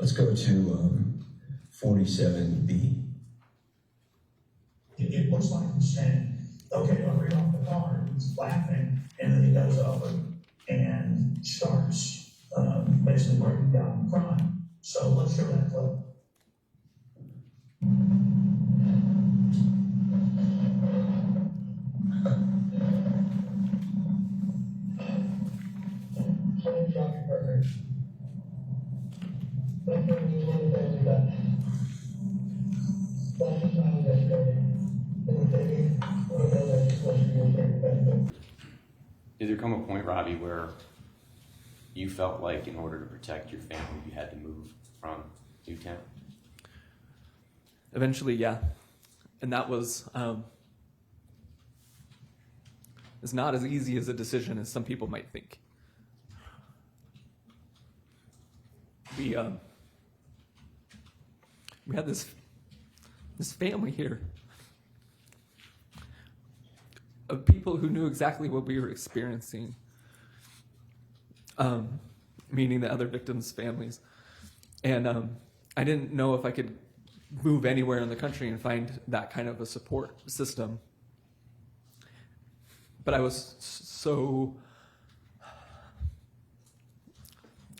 Let's go to 47B. It looks like he's saying, okay, I'll read off the card. He's laughing, and then he goes over and starts basically breaking down and crying. So let's show that clip. Did there come a point, Robbie, where you felt like in order to protect your family, you had to move from Newtown? Eventually, yeah. And that was, it's not as easy as a decision as some people might think. We had this family here of people who knew exactly what we were experiencing, meaning the other victims' families. And I didn't know if I could move anywhere in the country and find that kind of a support system. But I was so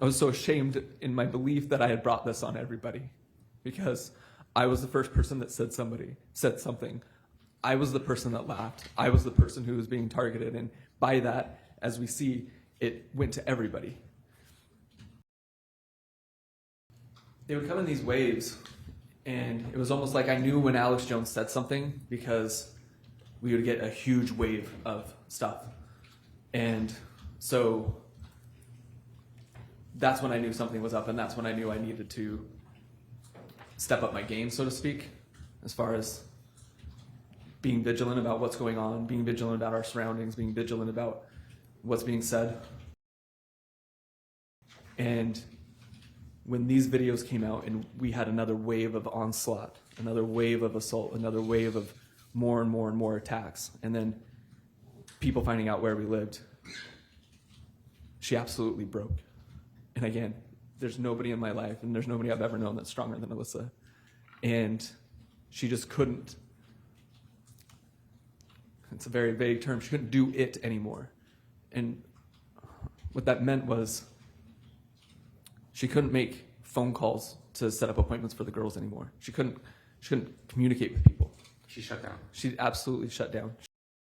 ashamed in my belief that I had brought this on everybody, because I was the first person that said something. I was the person that laughed. I was the person who was being targeted. And by that, as we see, it went to everybody. They would come in these waves, and it was almost like I knew when Alex Jones said something, because we would get a huge wave of stuff. And so that's when I knew something was up, and that's when I knew I needed to step up my game, so to speak, as far as being vigilant about what's going on, being vigilant about our surroundings, being vigilant about what's being said. And when these videos came out and we had another wave of onslaught, another wave of assault, another wave of more and more and more attacks, and then people finding out where we lived, she absolutely broke. And again, there's nobody in my life, and there's nobody I've ever known that's stronger than Alyssa. And she just couldn't, it's a very vague term, she couldn't do it anymore. And what that meant was she couldn't make phone calls to set up appointments for the girls anymore. She couldn't communicate with people. She shut down. She absolutely shut down.